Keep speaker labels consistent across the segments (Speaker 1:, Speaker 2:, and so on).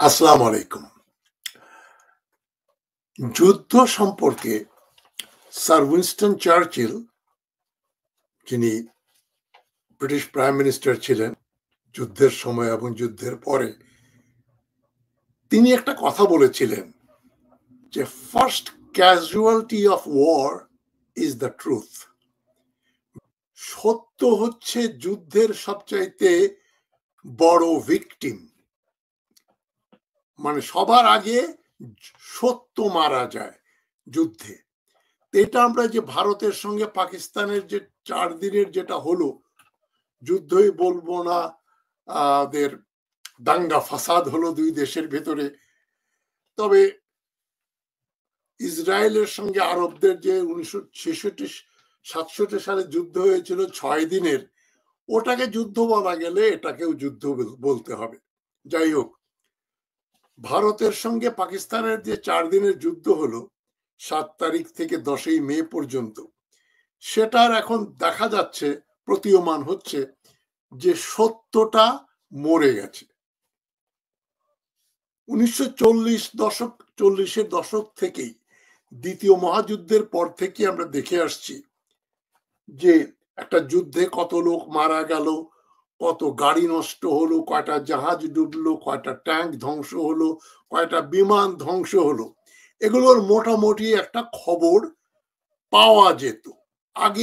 Speaker 1: আসসালামু আলাইকুম। যুদ্ধ সম্পর্কে স্যার উইনস্টন চার্চিল, যিনি ব্রিটিশ প্রাইম মিনিস্টার ছিলেন যুদ্ধের সময় এবং যুদ্ধের পরে, তিনি একটা কথা বলেছিলেন যে first casualty of war is the truth. সত্য হচ্ছে যুদ্ধের সবচাইতে বড় ভিকটিম। মানে সবার আগে সত্য মারা যায় যুদ্ধে। এটা আমরা যে ভারতের সঙ্গে পাকিস্তানের যে 4 দিনের যেটা হলো, যুদ্ধই বলবো না, দের দাঙ্গা ফাসাদ হলো দুই দেশের ভেতরে। তবে ইসরায়েলের সঙ্গে আরবদের যে 1966-67 সালে যুদ্ধ হয়েছিল 6 দিনের, ওটাকে যুদ্ধ বলা গেলে এটাকেও যুদ্ধ বলতে হবে। যাই হোক, ভারতের সঙ্গে পাকিস্তানের যে 4 দিনের যুদ্ধ হলো 7 তারিখ থেকে 10ই মে পর্যন্ত, সেটার এখন দেখা যাচ্ছে, প্রতীয়মান হচ্ছে যে সত্যটা মরে গেছে। 1940-এর দশক থেকেই, দ্বিতীয় মহাযুদ্ধের পর থেকে আমরা দেখে আসছি যে একটা যুদ্ধে কত লোক মারা গেল, কত গাড়ি নষ্ট হলো, কয়টা জাহাজ ডুবলো, কয়টা ট্যাঙ্ক ধ্বংস হলো, কয়টা বিমান ধ্বংস হলো, এগুলোর মোটামুটি একটা খবর পাওয়া যেত। আগে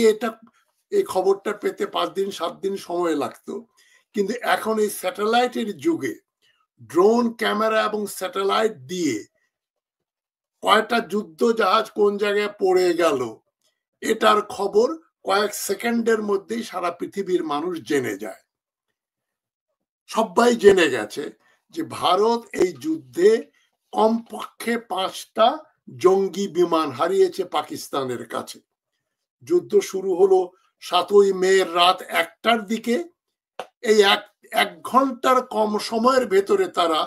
Speaker 1: এই খবরটা পেতে 5 দিন 7 দিন সময় লাগতো, কিন্তু এখন এই স্যাটেলাইটের যুগে ড্রোন ক্যামেরা এবং স্যাটেলাইট দিয়ে কয়টা যুদ্ধ জাহাজ কোন জায়গায় পড়ে গেল, এটার খবর কয়েক সেকেন্ডের মধ্যেই সারা পৃথিবীর মানুষ জেনে যায়। সবাই জেনে গেছে যে ভারত এই যুদ্ধে কমপক্ষে 5টা জঙ্গি বিমান হারিয়েছে পাকিস্তানের কাছে। যুদ্ধ শুরু হলো 7ই মে রাত 1টার দিকে। এই এক ঘন্টার কম সময়ের ভেতরে তারা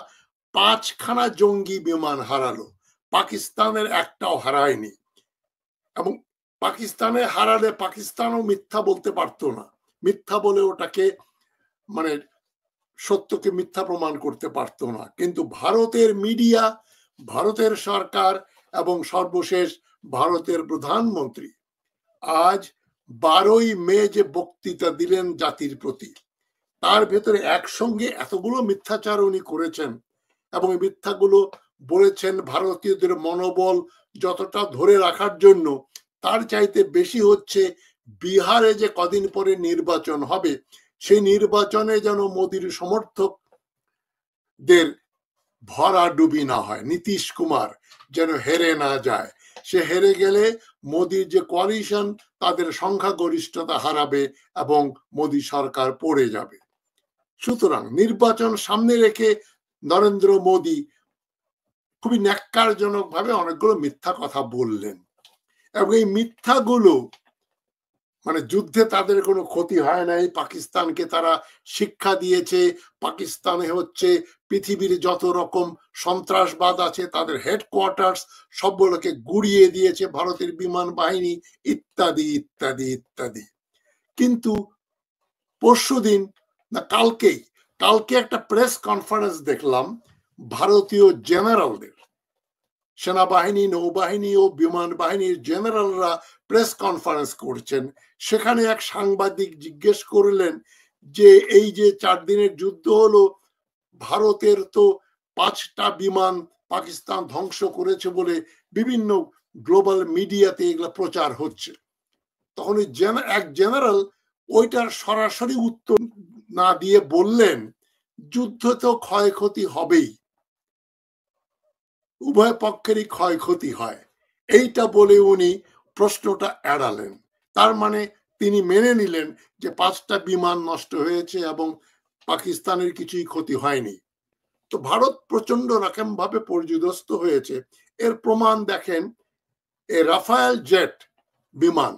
Speaker 1: 5খানা জঙ্গি বিমান হারালো। পাকিস্তানের একটাও হারায়নি। এবং পাকিস্তানে হারালে পাকিস্তানও মিথ্যা বলতে পারতো না, মিথ্যা বলে ওটাকে মানে সত্যকে মিথ্যা প্রমাণ করতে পারতো না। কিন্তু ভারতের মিডিয়া, ভারতের সরকার এবং সর্বশেষ ভারতের প্রধানমন্ত্রী আজ 12ই মে যে বক্তৃতা দিলেন জাতির প্রতি, তার ভেতরে একসঙ্গে এতগুলো মিথ্যাচার উনি করেছেন এবং এই মিথ্যাগুলো বলেছেন ভারতীয়দের মনোবল যতটা ধরে রাখার জন্য, তার চাইতে বেশি হচ্ছে বিহারে যে কদিন পরে নির্বাচন হবে, সেই নির্বাচনে যেন মোদির সমর্থকদের ভরাডুবি না হয়, নীতিশ কুমার যেন হেরে না যায়। সে হেরে গেলে মোদির যে কোয়ালিশন, তাদের সংখ্যাগরিষ্ঠতা হারাবে এবং মোদি সরকার পড়ে যাবে। সুতরাং নির্বাচন সামনে রেখে নরেন্দ্র মোদি খুবই ন্যাক্কারজনক ভাবে অনেকগুলো মিথ্যা কথা বললেন। এবং এই মিথ্যাগুলো মানে যুদ্ধে তাদের কোনো ক্ষতি হয় নাই, পাকিস্তানকে তারা শিক্ষা দিয়েছে, পাকিস্তানে হচ্ছে পৃথিবীর যত রকম সন্ত্রাসবাদ আছে তাদের হেডকোয়ার্টার্স সবগুলোকে গুড়িয়ে দিয়েছে ভারতের বিমান বাহিনী, ইত্যাদি ইত্যাদি ইত্যাদি। কিন্তু পরশুদিন না কালকে একটা প্রেস কনফারেন্স দেখলাম ভারতীয় জেনারেলদের, সেনাবাহিনী, নৌবাহিনী ও বিমান বাহিনীর জেনারেলরা প্রেস কনফারেন্স করছেন। সেখানে এক সাংবাদিক জিজ্ঞেস করলেন যে এই যে 4 দিনের যুদ্ধ হলো, ভারতের তো 5টা বিমান পাকিস্তান ধ্বংস করেছে বলে বিভিন্ন গ্লোবাল মিডিয়াতে এগুলো প্রচার হচ্ছে। তখন এক জেনারেল ওইটার সরাসরি উত্তর না দিয়ে বললেন, যুদ্ধ তো ক্ষয়ক্ষতি হবেই, উভয় পক্ষেরই ক্ষয়ক্ষতি হয়। এইটা বলে উনি প্রশ্নটা এড়ালেন। তার মানে তিনি মেনে নিলেন যে 5টা বিমান নষ্ট হয়েছে এবং পাকিস্তানের কিছুই ক্ষতি হয়নি। তো ভারত প্রচন্ড রকম ভাবে পর্যুদস্ত হয়েছে। এর প্রমাণ দেখেন, এই রাফায়েল জেট বিমান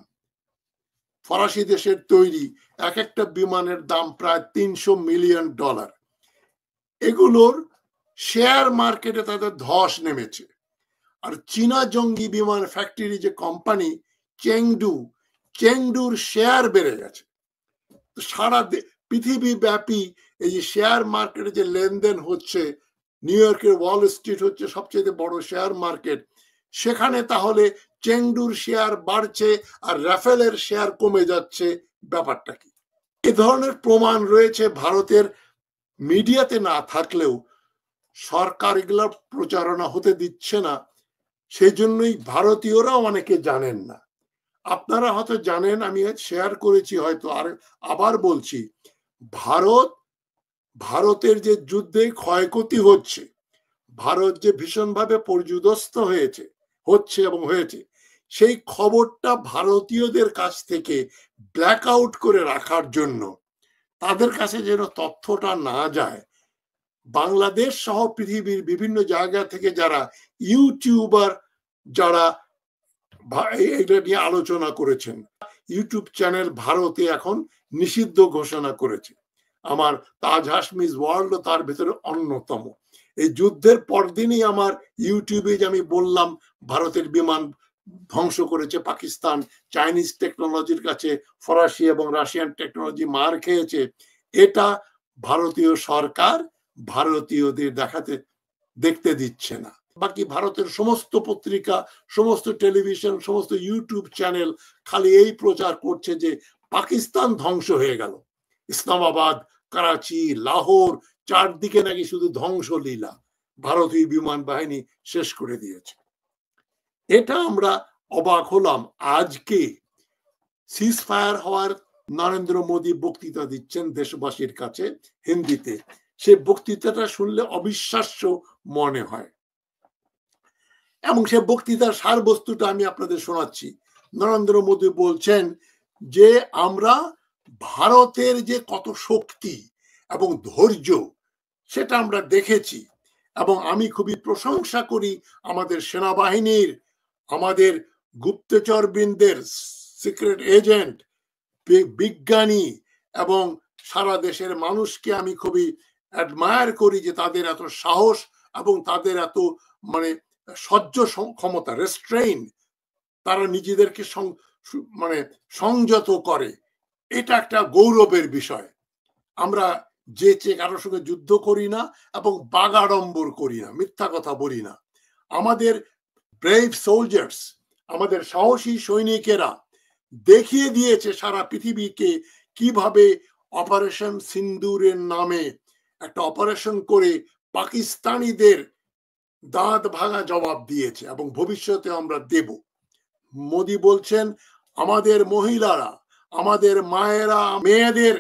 Speaker 1: ফরাসি দেশের তৈরি, এক একটা বিমানের দাম প্রায় $300 মিলিয়ন। এগুলোর শেয়ার মার্কেটে তাদের ধস নেমেছে। আর চীনা জঙ্গি বিমান ফ্যাক্টরি যে কোম্পানি চেংডুর শেয়ার বেড়ে গেছে। সারা পৃথিবী ব্যাপী এই যে শেয়ার মার্কেটে যে লেনদেন হচ্ছে, নিউ ইয়র্কের ওয়াল স্ট্রিট হচ্ছে সবচেয়ে বড় শেয়ার মার্কেট, সেখানে তাহলে চেংডুর শেয়ার বাড়ছে আর রাফেলের শেয়ার কমে যাচ্ছে, ব্যাপারটা কি? এ ধরনের প্রমাণ রয়েছে ভারতের মিডিয়াতে না থাকলেও সরকার এগুলো প্রচারণা হতে দিচ্ছে না, সেই জন্যই ভারতীয়রাও অনেকে জানেন না। আপনারা হয়তো জানেন, আমি শেয়ার করেছি হয়তো, আর আবার বলছি, ভারতের যে যুদ্ধে ক্ষয়ক্ষতি হচ্ছে, ভারত যে ভীষণভাবে পর্যুদস্ত হচ্ছে এবং হয়েছে, সেই খবরটা ভারতীয়দের কাছ থেকে ব্ল্যাক আউট করে রাখার জন্য, তাদের কাছে যেন তথ্যটা না যায়, বাংলাদেশ সহ পৃথিবীর বিভিন্ন জায়গা থেকে যারা ইউটিউবার, যারা এটা নিয়ে আলোচনা করেছেন, ইউটিউব চ্যানেল ভারতে এখন নিষিদ্ধ ঘোষণা করেছে। আমার তাজ হাশমিজ ওয়ার্ল্ড তার ভেতরে অন্যতম। এই যুদ্ধের পরদিনই আমার ইউটিউবে যে আমি বললাম ভারতের বিমান ধ্বংস করেছে পাকিস্তান, চাইনিজ টেকনোলজির কাছে ফরাসি এবং রাশিয়ান টেকনোলজি মার খেয়েছে, এটা ভারতীয় সরকার ভারতীয়দের দেখতে দিচ্ছে না। বাকি ভারতের সমস্ত পত্রিকা, সমস্ত টেলিভিশন, সমস্ত ইউটিউব চ্যানেল খালি এই প্রচার করছে যে পাকিস্তান ধ্বংস হয়ে গেল। ইসলামাবাদ, করাচি, লাহোর, চারদিকে নাকি শুধু ধ্বংসলীলা, ভারতীয় বিমান বাহিনী শেষ করে দিয়েছে। এটা আমরা অবাক হলাম। আজকে সিজ ফায়ার হওয়ার নরেন্দ্র মোদী বক্তৃতা দিচ্ছেন দেশবাসীর কাছে হিন্দিতে, সে বক্তৃতাটা শুনলে অবিশ্বাস্য মনে হয়, এবং সে বক্তৃতার সার বস্তুটা আমি আপনাদের শোনাচ্ছি। নরেন্দ্র মোদী বলছেন যে আমরা ভারতের যে কত শক্তি এবং ধৈর্য সেটা আমরা দেখেছি, এবং আমি খুবই প্রশংসা করি আমাদের সেনাবাহিনীর, আমাদের গুপ্তচর বৃন্দের, সিক্রেট এজেন্ট, বিজ্ঞানী এবং সারা দেশের মানুষকে আমি খুবই অ্যাডমায়ার করি যে তাদের এত সাহস এবং তাদের এত মানে সহ্য ক্ষমতা, রেস্ট্রেইন, তারা নিজেদেরকে সংযত করে। এটা একটা গৌরবের বিষয়। আমরা যে কারোর সঙ্গে যুদ্ধ করি না এবং বাগাড়ম্বর করি না, মিথ্যা কথা বলি না। আমাদের ব্রেভ সোলজার্স, আমাদের সাহসী সৈনিকেরা দেখিয়ে দিয়েছে সারা পৃথিবীকে কিভাবে অপারেশন সিন্দুরের নামে একটা অপারেশন করে পাকিস্তানিদের দাঁত ভাঙা জবাব দিয়েছে, এবং ভবিষ্যতে আমরা দেব। মোদী বলছেন আমাদের মহিলারা, আমাদের মায়েরা, মেয়েদের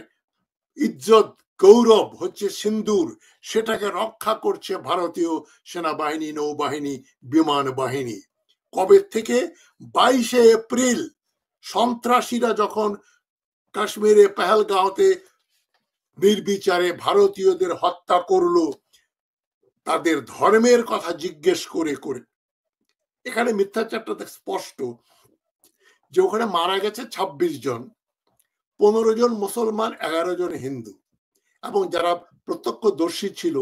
Speaker 1: ইজ্জত গৌরব হচ্ছে সিন্দুর, সেটাকে রক্ষা করছে ভারতীয় সেনাবাহিনী, নৌবাহিনী, বিমান বাহিনী। কবে থেকে? 22শে এপ্রিল সন্ত্রাসীরা যখন কাশ্মীরে পেহেলগাঁওতে নির্বিচারে ভারতীয়দের হত্যা করলো, তাদের ধর্মের কথা জিজ্ঞেস করে করে, এখানে মিথ্যাচারটা স্পষ্ট যে ওখানে মারা গেছে 26 জন, 15 জন মুসলমান, 11 জন হিন্দু, এবং যারা প্রত্যক্ষদর্শী ছিল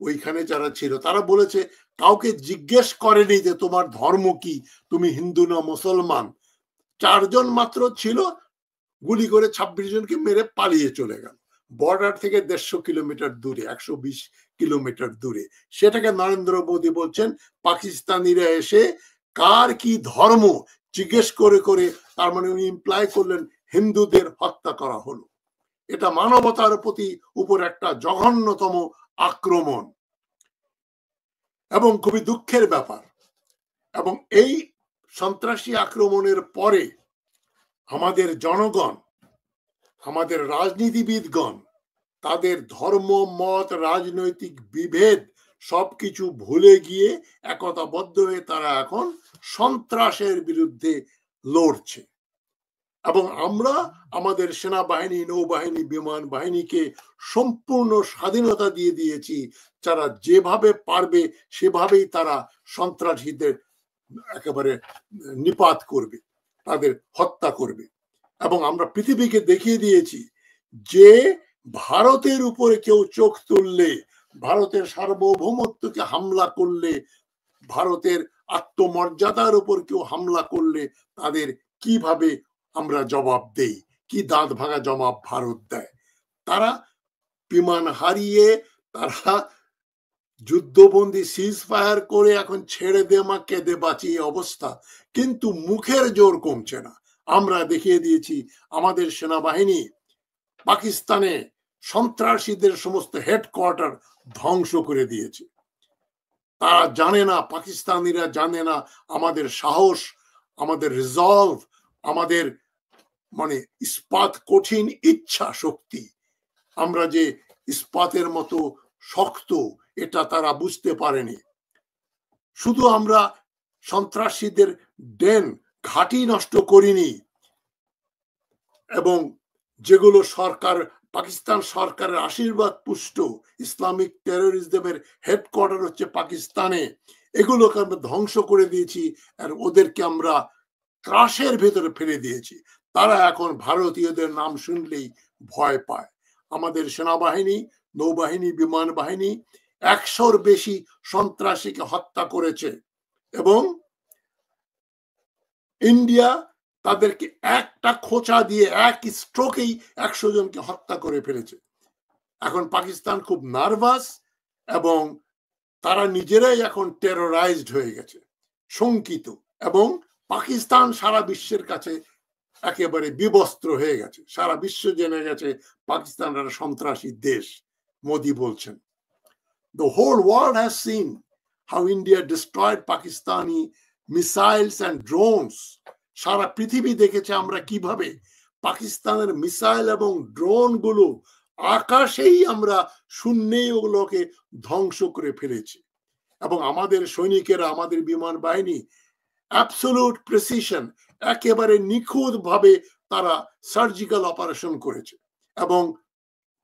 Speaker 1: ওইখানে যারা ছিল তারা বলেছে কাউকে জিজ্ঞেস করেনি যে তোমার ধর্ম কি, তুমি হিন্দু না মুসলমান। 4 জন মাত্র ছিল, গুলি করে 26 জনকে মেরে পালিয়ে চলে গেল, বর্ডার থেকে 150 কিলোমিটার দূরে, 120 কিলোমিটার দূরে। সেটাকে নরেন্দ্র মোদী বলছেন পাকিস্তানিরা এসে কার কি ধর্ম জিজ্ঞেস করে করে, তার মানে উনি ইমপ্লাই করলেন হিন্দুদের হত্যা করা হলো। এটা মানবতার প্রতি উপর একটা জঘন্যতম আক্রমণ এবং খুবই দুঃখের ব্যাপার। এবং এই সন্ত্রাসী আক্রমণের পরে আমাদের জনগণ, আমাদের রাজনীতিবিদগণ তাদের ধর্ম, মত, রাজনৈতিক বিভেদ সবকিছু ভুলে গিয়ে একতাবদ্ধ হয়ে তারা এখন সন্ত্রাসের বিরুদ্ধে লড়ছে। এবং আমরা আমাদের সেনাবাহিনী, নৌবাহিনী, বিমান বাহিনীকে সম্পূর্ণ স্বাধীনতা দিয়ে দিয়েছি, যারা যেভাবে পারবে সেভাবেই তারা সন্ত্রাসীদের একেবারে নিপাত করবে, তাদের হত্যা করবে। এবং আমরা পৃথিবীকে দেখিয়ে দিয়েছি যে ভারতের উপরে কেউ চোখ তুললে, ভারতের সার্বভৌমত্বকে হামলা করলে, ভারতের আত্মমর্যাদার উপর কেউ হামলা করলে তাদের কিভাবে আমরা জবাব দেই, কি দাঁত ভাঙা জবাব ভারত দেয়। তারা বিমান হারিয়ে, তারা যুদ্ধবন্দী সিজ ফায়ার করে এখন ছেড়ে দে মা কেঁদে বাঁচি অবস্থা, কিন্তু মুখের জোর কমছে না। আমরা দেখিয়ে দিয়েছি আমাদের সেনাবাহিনী পাকিস্তানে সন্ত্রাসীদের সমস্ত হেডকোয়ার্টার ধ্বংস করে দিয়েছে। তারা জানে না, পাকিস্তানিরা জানে না আমাদের সাহস, আমাদের রিজলভ, আমাদের মানে ইস্পাত কঠিন ইচ্ছা শক্তি, আমরা যে ইস্পাতের মতো শক্ত, এটা তারা বুঝতে পারেনি। শুধু আমরা সন্ত্রাসীদের ডেন ঘাঁটি নষ্ট করিনি, এবং যেগুলো সরকার, পাকিস্তান সরকারের আশীর্বাদ পুষ্ট ইসলামিক টেররিজমের হেডকোয়ার্টার হচ্ছে পাকিস্তানে, এগুলোকে আমরা ধ্বংস করে দিয়েছি আর ওদেরকে আমরা ত্রাসের ভেতরে ফেলে দিয়েছি। তারা এখন ভারতীয়দের নাম শুনলেই ভয় পায়। আমাদের সেনাবাহিনী, নৌবাহিনী, বিমান বাহিনী 100-র বেশি সন্ত্রাসীকে হত্যা করেছে, এবং ইন্ডিয়া তাদেরকে একটা খোঁচা দিয়ে এক স্ট্রোকেই 100 জনকে হত্যা করে ফেলেছে। এখন পাকিস্তান খুব নার্ভাস, এবং তারা নিজেরাই এখন টেরোরাইজড হয়ে গেছে, শঙ্কিত, এবং পাকিস্তান সারা বিশ্বের কাছে একেবারে বিবস্ত্র হয়ে গেছে। সারা বিশ্ব জেনে গেছে পাকিস্তান একটা সন্ত্রাসী দেশ। মোদি বলছেন, the whole world has seen how India destroyed Pakistani missiles and drones. সারা পৃথিবী দেখেছে আমরা কিভাবে পাকিস্তানের মিসাইল এবং ড্রোন গুলো আকাশেই আমরা শূন্যেই ওগুলোকে ধ্বংস করে ফেলেছি। এবং আমাদের সৈনিকেরা, আমাদের বিমান বাহিনী অ্যাবসলিউট প্রেসিশন, একেবারে নিখুঁত ভাবে তারা সার্জিক্যাল অপারেশন করেছে। এবং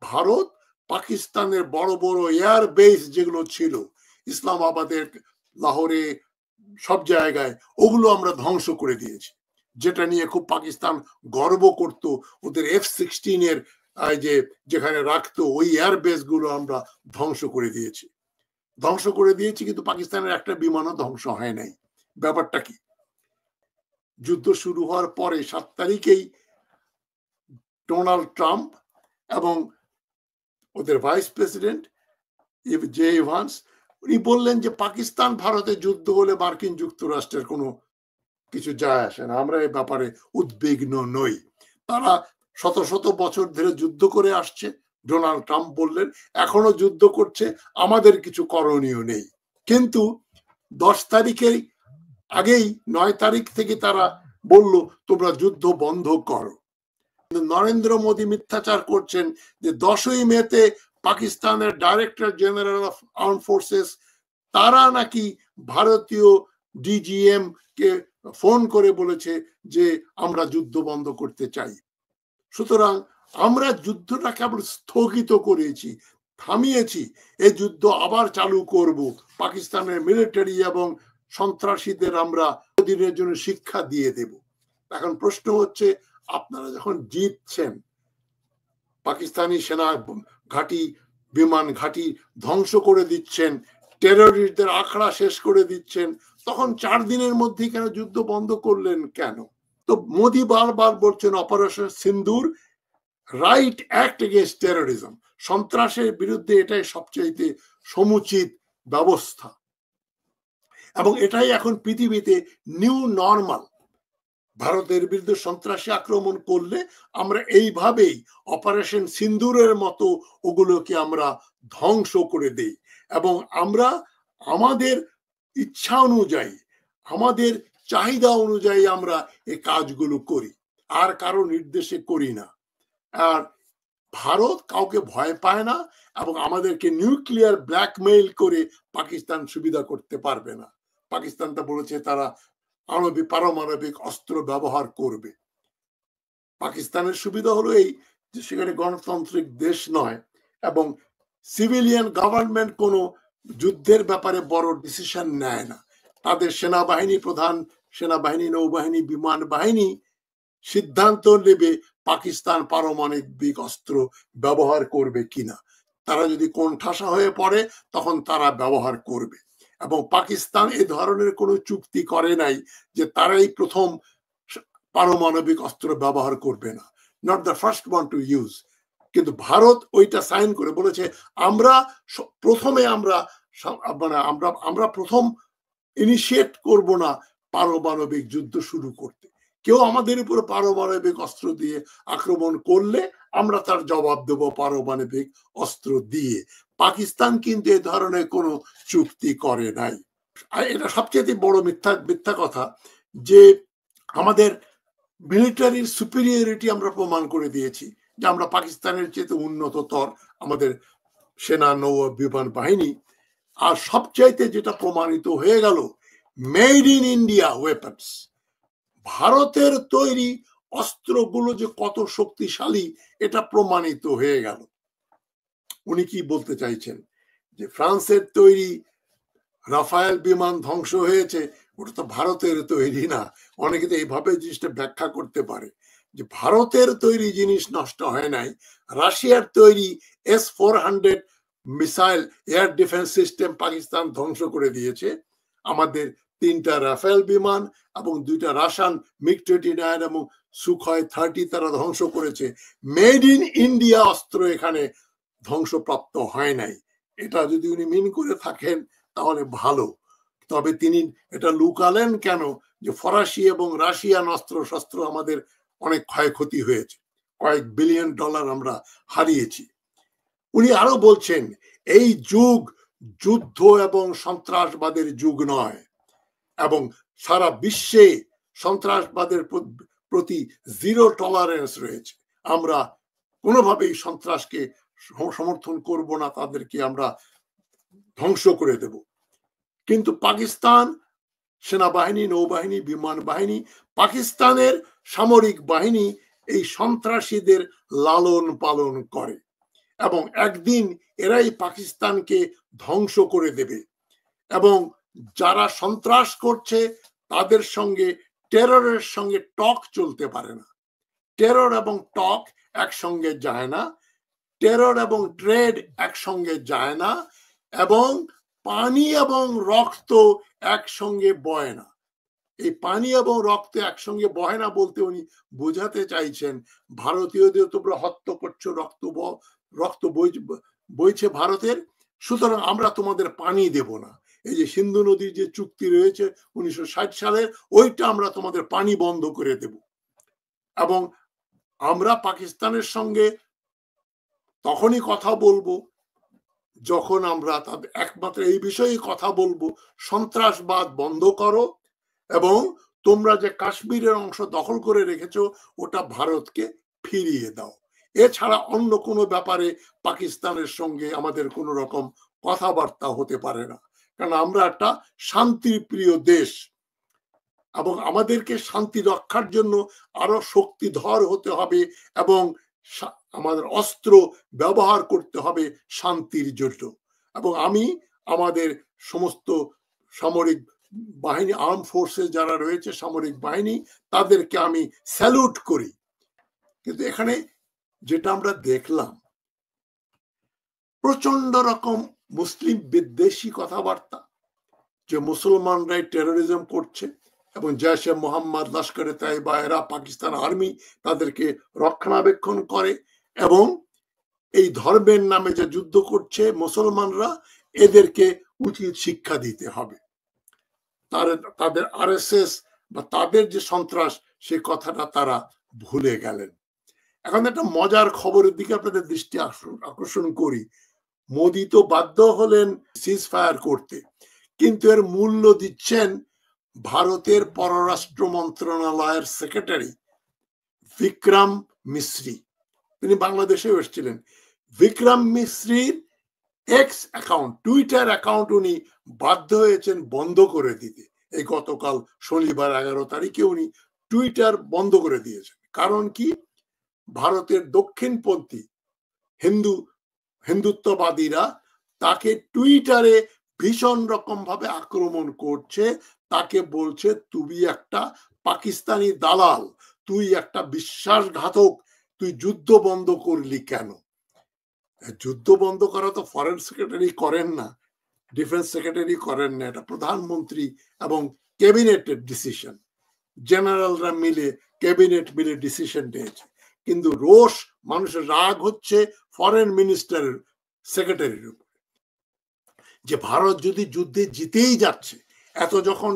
Speaker 1: ভারত পাকিস্তানের বড় বড় এয়ার বেস যেগুলো ছিল ইসলামাবাদের, লাহোরে, সব জায়গায়, ওগুলো আমরা ধ্বংস করে দিয়েছি, যেটা নিয়ে খুব পাকিস্তান গর্ব করত। ওদের F-16 এর যে যেখানে রাখতো ওই এয়ার বেস গুলো আমরা ধ্বংস করে দিয়েছি। কিন্তু পাকিস্তানের একটা বিমানও ধ্বংস হয় নাই। ব্যাপারটা কি? যুদ্ধ শুরু হওয়ার পরে 7 তারিখেই ডোনাল্ড ট্রাম্প এবং ওদের ভাইস প্রেসিডেন্ট জে ইভান্স উনি বললেন যে পাকিস্তান ভারতে যুদ্ধ হলে মার্কিন যুক্তরাষ্ট্রের কোনো কিছু যায় আসে না, আমরা এই ব্যাপারে উদ্বিগ্ন নই। তারা শত শত বছর ধরে যুদ্ধ করে আসছে, ডোনাল্ড ট্রাম্প বললেন, এখনো যুদ্ধ করছে, আমাদের কিছু করণীয় নেই। কিন্তু 10 তারিখের আগেই 9 তারিখ থেকে তারা বলল তোমরা যুদ্ধ বন্ধ করো। নরেন্দ্র মোদী মিথ্যাচার করছেন যে 10ই মেতে পাকিস্তানের director general of arm forces তারা নাকি ভারতীয় ডিজিএম কে ফোন করে বলেছে যে আমরা যুদ্ধ বন্ধ করতে চাই। সুতরাং আমরা যুদ্ধটা কেবল স্থগিত করেছি, থামিয়েছি, এই যুদ্ধ আবার চালু করব। পাকিস্তানের মিলিটারি এবং সন্ত্রাসীদের আমরা দিনের জন্য শিক্ষা দিয়ে দেব। এখন প্রশ্ন হচ্ছে, আপনারা যখন জিতছেন, পাকিস্তানি সেনা ঘাঁটি, বিমান ঘাঁটি ধ্বংস করে দিচ্ছেন, টেররিস্টদের আখড়া শেষ করে দিচ্ছেন, তখন 4 দিনের মধ্যে কেন যুদ্ধ বন্ধ করলেন কেন? তো মোদি বারবার বলছেন অপারেশন সিন্দুর রাইট অ্যাক্ট এগেইনস্ট টেররিজম, সন্ত্রাসের বিরুদ্ধে এটাই সবচেয়ে সমুচিত ব্যবস্থা, এবং এটাই এখন পৃথিবীতে নিউ নর্মাল। ভারতের বিরুদ্ধে সন্ত্রাসী আক্রমণ করলে আমরা এইভাবেই অপারেশন সিন্দুরের মতো ওগুলোকে আমরা ধ্বংস করে দেই, এবং আমরা আমাদের ইচ্ছা অনুযায়ী, আমাদের চাহিদা অনুযায়ী আমরা এই কাজগুলো করি, আর কারো নির্দেশে করি না। আর ভারত কাউকে ভয় পায় না, এবং আমাদেরকে নিউক্লিয়ার ব্ল্যাকমেইল করে পাকিস্তান সুবিধা করতে পারবে না। পাকিস্তান তা বলেছে তারা পারমাণবিক অস্ত্র ব্যবহার করবে। পাকিস্তানের সুবিধা হলো এই যে সেখানে গণতান্ত্রিক দেশ নয়, এবং সিভিলিয়ান গভর্নমেন্ট কোনো যুদ্ধের ব্যাপারে বড় ডিসিশন নেয় না। তাদের সেনাবাহিনী প্রধান, সেনাবাহিনী, নৌবাহিনী, বিমান বাহিনী সিদ্ধান্ত নেবে পাকিস্তান পারমাণবিক অস্ত্র ব্যবহার করবে কিনা। তারা যদি কোণঠাসা হয়ে পড়ে তখন তারা ব্যবহার করবে, এবং পাকিস্তান এ ধরনের কোনো চুক্তি করে নাই যে তারাই প্রথম পারমাণবিক অস্ত্র ব্যবহার করবে না, not the first one to use. কিন্তু ভারত ওইটা সাইন করে বলেছে আমরা প্রথমে আমরা মানে আমরা আমরা প্রথম ইনিশিয়েট করব না পারমাণবিক যুদ্ধ শুরু করতে। কেউ আমাদের উপর পারমাণবিক অস্ত্র দিয়ে আক্রমণ করলে আমরা তার জবাব দেব পারমাণবিক অস্ত্র দিয়ে। পাকিস্তান কিন্তু এ ধরনের কোনো চুক্তি করে নাই। এটা সবচেয়ে বড় মিথ্যা কথা যে আমাদের মিলিটারির সুপিরিয়রিটি আমরা প্রমাণ করে দিয়েছি যে আমরা পাকিস্তানের চেয়ে উন্নততর আমাদের সেনা নৌ বিমান বাহিনী। আর সবচাইতে যেটা প্রমাণিত হয়ে গেল, মেড ইন ইন্ডিয়া ওয়েপন্স, ভারতের তৈরি অস্ত্রগুলো যে কত শক্তিশালী এটা প্রমাণিত হয়ে গেল। উনি কি বলতে চাইছেন যে ফ্রান্সের তৈরি রাফায়েল বিমান ধ্বংস হয়েছে, ওটা তো ভারতের তৈরি না। অনেকে তো এইভাবে জিনিসটা ব্যাখ্যা করতে পারে যে ভারতের তৈরি জিনিস নষ্ট হয় নাই, রাশিয়ার তৈরি S-400 missile air defence system Pakistan ধ্বংস করে দিয়েছে। আমাদের 3টা রাফেল বিমান এবং 2টা রাশিয়ান MiG-29 এবং সুখয় 30 তারা ধ্বংস করেছে। মেড ইন ইন্ডিয়া অস্ত্র এখানে ধ্বংসপ্রাপ্ত হয় নাই। এটা যদি উনি মিন করে থাকেন তাহলে ভালো, তবে তিনি এটা লুকালেন কেন যে ফরাসি এবং রাশিয়ান অস্ত্র শস্ত্র আমাদের অনেক ক্ষয়ক্ষতি হয়েছে, কয়েক বিলিয়ন ডলার আমরা হারিয়েছি। উনি আরো বলছেন এই যুগ যুদ্ধ এবং সন্ত্রাসবাদের যুগ নয়, এবং সারা বিশ্বে সন্ত্রাসবাদের প্রতি জিরো টলারেন্স রয়েছে। আমরা কোনোভাবেই সন্ত্রাসকে সমর্থন করব না, তাদেরকে আমরা ধ্বংস করে দেব। কিন্তু পাকিস্তান সেনাবাহিনী, নৌবাহিনী, বিমান বাহিনী, পাকিস্তানের সামরিক বাহিনী এই সন্ত্রাসীদের লালন পালন করে এবং একদিন এরাই পাকিস্তানকে ধ্বংস করে দেবে। এবং যারা সন্ত্রাস করছে তাদের সঙ্গে টেররের সঙ্গে টক চলতে পারে না। টেরর এবং টক একসঙ্গে যায় না, টেরর এবং ট্রেড একসঙ্গে যায় না, এবং পানি এবং রক্ত একসঙ্গে বয় না। এই পানি এবং রক্ত একসঙ্গে বয় না বলতে উনি বোঝাতে চাইছেন ভারতীয়দের তোমরা হত্যা করছো, রক্ত বইছে ভারতের, সুতরাং আমরা তোমাদের পানি দেব না। এই যে সিন্ধু নদীর যে চুক্তি রয়েছে 1960 সালের, ওইটা আমরা তোমাদের পানি বন্ধ করে দেব। এবং আমরা পাকিস্তানের সঙ্গে তখনই কথা বলবো যখন আমরা তাদের একমাত্র এই বিষয়ে কথা বলবো, সন্ত্রাসবাদ বন্ধ করো এবং তোমরা যে কাশ্মীরের অংশ দখল করে রেখেছো ওটা ভারতকে ফিরিয়ে দাও। এছাড়া অন্য কোনো ব্যাপারে পাকিস্তানের সঙ্গে আমাদের কোনো রকম কথাবার্তা হতে পারে না, কারণ আমরা একটা শান্তিপ্রিয় দেশ এবং আমাদেরকে শান্তি রক্ষার জন্য আরো শক্তিধর হতে হবে এবং আমাদের অস্ত্র ব্যবহার করতে হবে শান্তির জন্য। এবং আমি আমাদের সমস্ত সামরিক বাহিনী, আর্ম ফোর্সে যারা রয়েছে সামরিক বাহিনী, তাদেরকে আমি স্যালুট করি। কিন্তু এখানে যেটা আমরা দেখলাম প্রচন্ড রকম মুসলিম বিদ্বেষী কথাবার্তা, যে মুসলমানরাই টেরোরিজম করছে এবং জৈশে মোহাম্মদ, লস্করে তাইবা এরা পাকিস্তান আর্মি তাদেরকে রক্ষণাবেক্ষণ করে এবং এই ধর্মের নামে যে যুদ্ধ করছে মুসলমানরা, এদেরকে উচিত শিক্ষা দিতে হবে। তাদের RSS বা তাদের যে সন্ত্রাস সে কথাটা তারা ভুলে গেলেন। এখন একটা মজার খবরের দিকে আপনাদের দৃষ্টি আকর্ষণ করি। মোদি তো বাধ্য হলেন সিজ ফায়ার করতে, কিন্তু এর মূল্য দিচ্ছেন ভারতের পররাষ্ট্র মন্ত্রণালয়ের সেক্রেটারি বিক্রম মিশ্রি। তিনি বাংলাদেশে এসেছিলেন। বিক্রম মিশ্রির এক্স অ্যাকাউন্ট, টুইটার অ্যাকাউন্ট উনি বাধ্য হয়েছেন বন্ধ করে দিতে। এই গতকাল শনিবার 11 তারিখে উনি টুইটার বন্ধ করে দিয়েছেন। কারণ কি? ভারতের দক্ষিণপন্থী হিন্দুত্ববাদীরা তাকে টুইটারে ভীষণ রকম ভাবে আক্রমণ করছে, তাকে বলছে তুমি একটা পাকিস্তানি দালাল, তুই একটা বিশ্বাসঘাতক, তুই যুদ্ধ বন্ধ করলি কেন? যুদ্ধ বন্ধ করা তো ফরেন সেক্রেটারি করেন না, ডিফেন্স সেক্রেটারি করেন না, এটা প্রধানমন্ত্রী এবং ক্যাবিনেটের ডিসিশন। জেনারেলরা মিলে ক্যাবিনেট মিলে ডিসিশন নিয়েছে। কিন্তু রোষ, মানুষের রাগ হচ্ছে ফরেন মিনিস্টারের সেক্রেটারির উপর, যে ভারত যদি যুদ্ধে জিতেই যাচ্ছে, এত যখন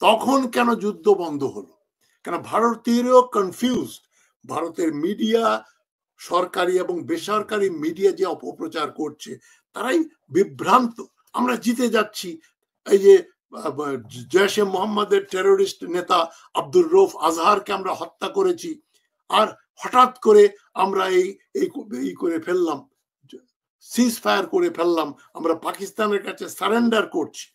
Speaker 1: তখন কেন যুদ্ধ বন্ধ হলো? কেন ভারতীয়রাও কনফিউজড। ভারতের মিডিয়া, সরকারি এবং বেসরকারি মিডিয়া যে অপপ্রচার করছে, তারাই বিভ্রান্ত। আমরা জিতে যাচ্ছি, এই যে জৈশে মোহাম্মদের টেরোরিস্ট নেতা আব্দুর রউফ আজহারকে আমরা হত্যা করেছি, আর হঠাৎ করে আমরা এই করে ফেললাম, সিজ ফায়ার করে ফেললাম, আমরা পাকিস্তানের কাছে সারেন্ডার করছি।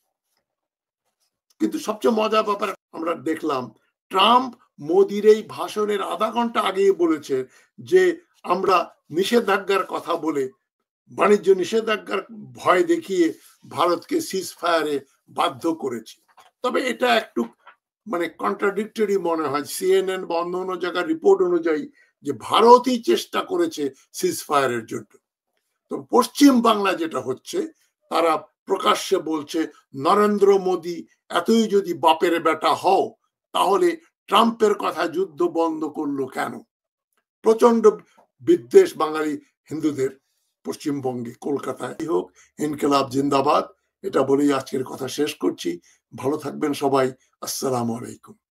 Speaker 1: কিন্তু সবচেয়ে মজার ব্যাপার আমরা দেখলাম, ট্রাম্প মোদির এই ভাষণের আধা ঘন্টা আগেই বলেছে যে আমরা নিষেধাজ্ঞার কথা বলে, বাণিজ্য নিষেধাজ্ঞার ভয় দেখিয়ে ভারতকে সিজ ফায়ারে বাধ্য করেছি। তবে এটা একটু মানে কন্ট্রাডিক্টরি মনে হয়। সিএনএন বা অন্য জায়গার রিপোর্ট অনুযায়ী যে ভারতই চেষ্টা করেছে সিজ ফায়ারের জন্য। তো পশ্চিম বাংলা যেটা হচ্ছে, তারা প্রকাশ্যে বলছে নরেন্দ্র মোদী এতই যদি বাপের বেটা হও, তাহলে ট্রাম্পের কথা যুদ্ধ বন্ধ করলো কেন? প্রচন্ড বিদ্বেষ বাঙালি হিন্দুদের পশ্চিমবঙ্গে, কলকাতায়। হোক, ইনকিলাব জিন্দাবাদ, এটা বলেই আজকের কথা শেষ করছি। ভালো থাকবেন সবাই। আসসালামু আলাইকুম।